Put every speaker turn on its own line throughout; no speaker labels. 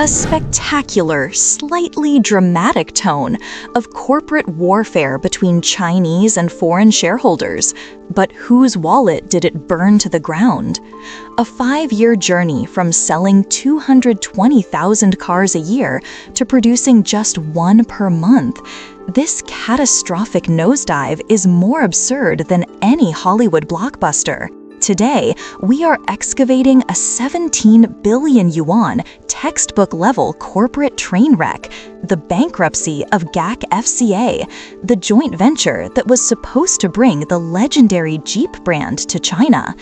A spectacular, slightly dramatic tone of corporate warfare between Chinese and foreign shareholders. But whose wallet did it burn to the ground? A 5-year journey from selling 220,000 cars a year to producing just one per month. This catastrophic nosedive is more absurd than any Hollywood blockbuster. Today, we are excavating a 17 billion yuan textbook-level corporate train wreck, the bankruptcy of GAC-FCA, the joint venture that was supposed to bring the legendary Jeep brand to China.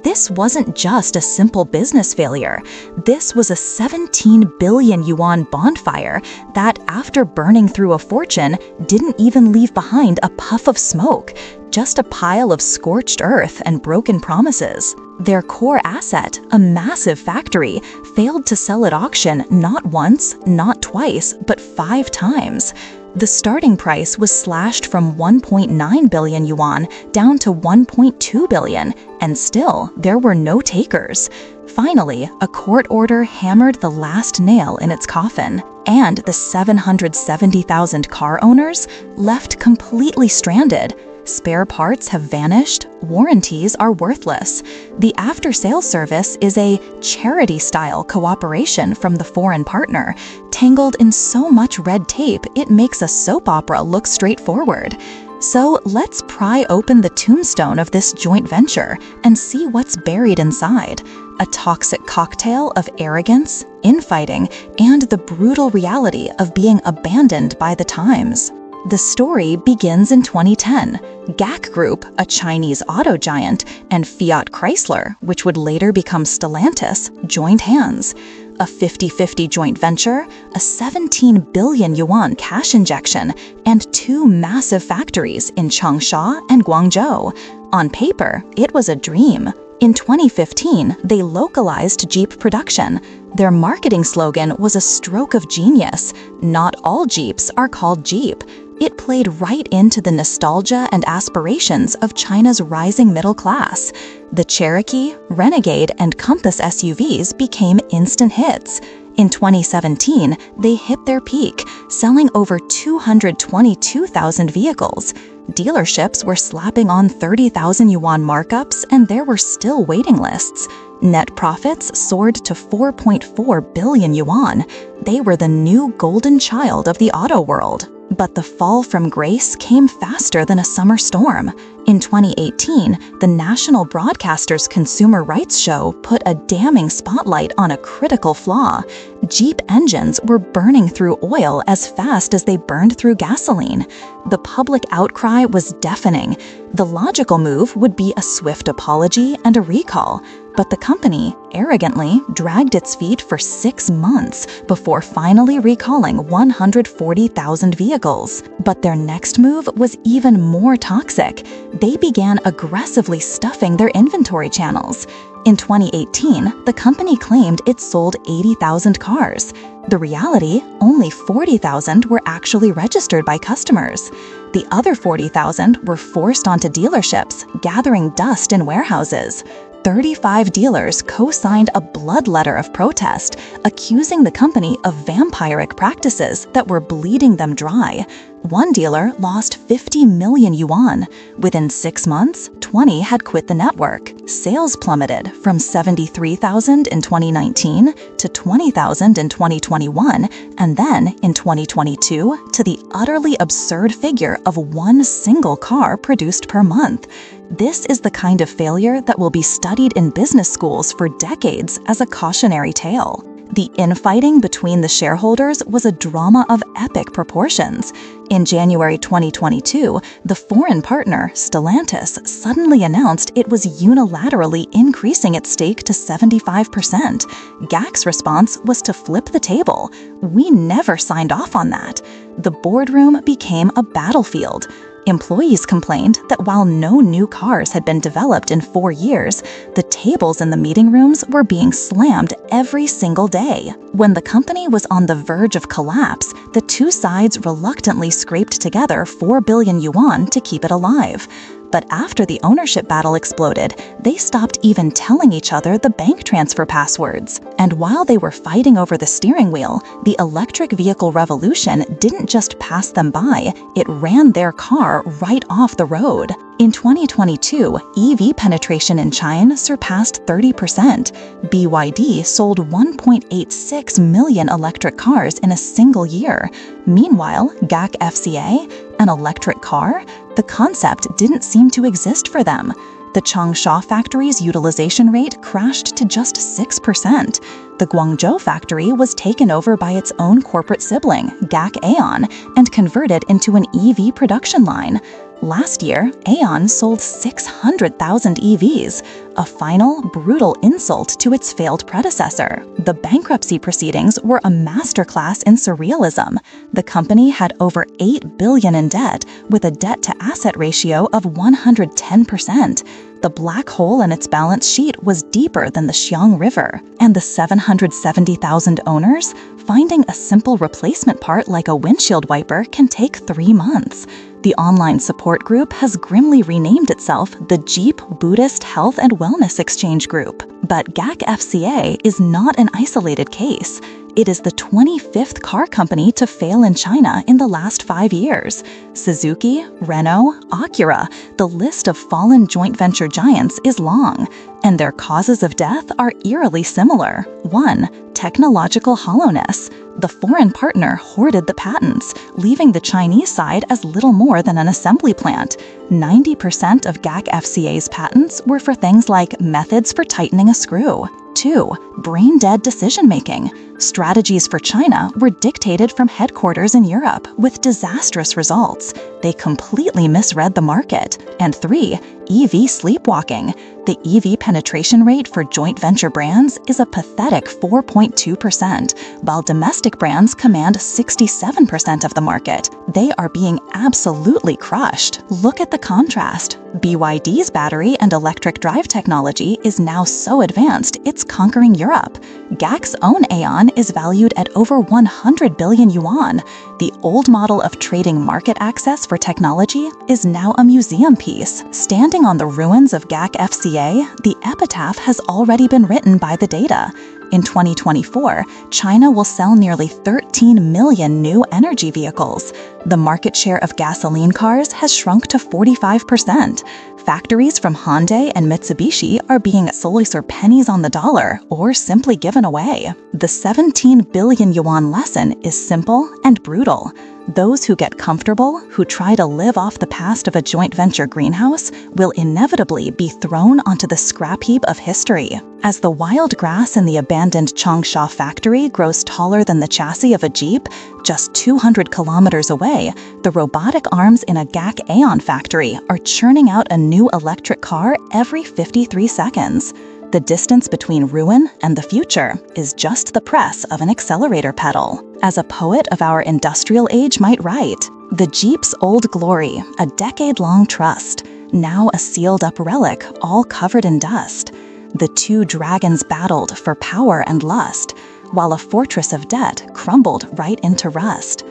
This wasn't just a simple business failure. This was a 17 billion yuan bonfire that, after burning through a fortune, didn't even leave behind a puff of smoke, just a pile of scorched earth and broken promises. Their core asset, a massive factory, failed to sell at auction not once, not twice, but 5 times. The starting price was slashed from 1.9 billion yuan down to 1.2 billion, and still there were no takers. Finally, a court order hammered the last nail in its coffin, and the 770,000 car owners left completely stranded. Spare parts have vanished, warranties are worthless. The after-sales service is a charity-style cooperation from the foreign partner, tangled in so much red tape it makes a soap opera look straightforward. So let's pry open the tombstone of this joint venture and see what's buried inside. A toxic cocktail of arrogance, infighting, and the brutal reality of being abandoned by the times. The story begins in 2010. GAC Group, a Chinese auto giant, and Fiat Chrysler, which would later become Stellantis, joined hands. A 50-50 joint venture, a 17 billion yuan cash injection, and 2 massive factories in Changsha and Guangzhou. On paper, it was a dream. In 2015, they localized Jeep production. Their marketing slogan was a stroke of genius. Not all Jeeps are called Jeep. It played right into the nostalgia and aspirations of China's rising middle class. The Cherokee, Renegade, and Compass SUVs became instant hits. In 2017, they hit their peak, selling over 222,000 vehicles. Dealerships were slapping on 30,000 yuan markups, and there were still waiting lists. Net profits soared to 4.4 billion yuan. They were the new golden child of the auto world. But the fall from grace came faster than a summer storm. In 2018, the national broadcaster's consumer rights show put a damning spotlight on a critical flaw. Jeep engines were burning through oil as fast as they burned through gasoline. The public outcry was deafening. The logical move would be a swift apology and a recall. But the company arrogantly dragged its feet for 6 months before finally recalling 140,000 vehicles. But their next move was even more toxic. They began aggressively stuffing their inventory channels. In 2018, the company claimed it sold 80,000 cars. The reality, only 40,000 were actually registered by customers. The other 40,000 were forced onto dealerships, gathering dust in warehouses. 35 dealers co-signed a blood letter of protest, accusing the company of vampiric practices that were bleeding them dry. One dealer lost 50 million yuan. Within 6 months, 20 had quit the network. Sales plummeted from 73,000 in 2019 to 20,000 in 2021, and then in 2022 to the utterly absurd figure of 1 single car produced per month. This is the kind of failure that will be studied in business schools for decades as a cautionary tale. The infighting between the shareholders was a drama of epic proportions. In January 2022, the foreign partner, Stellantis, suddenly announced it was unilaterally increasing its stake to 75%. GAC's response was to flip the table. "We never signed off on that." The boardroom became a battlefield. Employees complained that while no new cars had been developed in 4 years, the tables in the meeting rooms were being slammed every single day. When the company was on the verge of collapse, the two sides reluctantly scraped together 4 billion yuan to keep it alive. But after the ownership battle exploded, they stopped even telling each other the bank transfer passwords. And while they were fighting over the steering wheel, the electric vehicle revolution didn't just pass them by, it ran their car right off the road. In 2022, EV penetration in China surpassed 30%. BYD sold 1.86 million electric cars in a single year. Meanwhile, GAC-FCA, an electric car, the concept didn't seem to exist for them. The Changsha factory's utilization rate crashed to just 6%. The Guangzhou factory was taken over by its own corporate sibling, GAC-AEON, and converted into an EV production line. Last year, AEON sold 600,000 EVs, a final, brutal insult to its failed predecessor. The bankruptcy proceedings were a masterclass in surrealism. The company had over $8 billion in debt, with a debt-to-asset ratio of 110%. The black hole in its balance sheet was deeper than the Xiang River, and the 770,000 owners, finding a simple replacement part like a windshield wiper can take 3 months. The online support group has grimly renamed itself the Jeep Buddhist Health and Wellness Exchange Group. But GAC-FCA is not an isolated case. It is the 25th car company to fail in China in the last 5 years. Suzuki, Renault, Acura, the list of fallen joint venture giants is long, and their causes of death are eerily similar. 1. Technological hollowness. The foreign partner hoarded the patents, leaving the Chinese side as little more than an assembly plant. 90% of GAC-FCA's patents were for things like methods for tightening a screw. 2. Brain-dead decision-making. Strategies for China were dictated from headquarters in Europe with disastrous results. They completely misread the market. And 3. EV sleepwalking. The EV penetration rate for joint venture brands is a pathetic 4.2%, while domestic brands command 67% of the market. They are being absolutely crushed. Look at the contrast. BYD's battery and electric drive technology is now so advanced it's conquering Europe. GAC's own AEON is valued at over 100 billion yuan. The old model of trading market access for technology is now a museum piece. Standing on the ruins of GAC-FCA, the epitaph has already been written by the data. In 2024, China will sell nearly 13 million new energy vehicles. The market share of gasoline cars has shrunk to 45%. Factories from Hyundai and Mitsubishi are being sold for pennies on the dollar or simply given away. The 17 billion yuan lesson is simple and brutal. Those who get comfortable, who try to live off the past of a joint venture greenhouse, will inevitably be thrown onto the scrap heap of history. As the wild grass in the abandoned Changsha factory grows taller than the chassis of a Jeep, just 200 kilometers away, the robotic arms in a GAC-AEON factory are churning out a new electric car every 53 seconds. The distance between ruin and the future is just the press of an accelerator pedal. As a poet of our industrial age might write, the Jeep's old glory, a decade-long trust, now a sealed-up relic all covered in dust. The two dragons battled for power and lust, while a fortress of debt crumbled right into rust.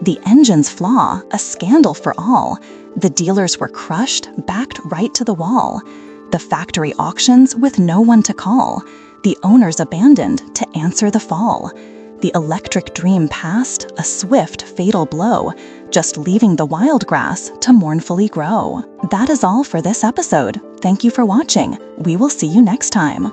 The engine's flaw, a scandal for all. The dealers were crushed, backed right to the wall. The factory auctions with no one to call. The owners abandoned to answer the fall. The electric dream passed, a swift, fatal blow, just leaving the wild grass to mournfully grow. That is all for this episode. Thank you for watching. We will see you next time.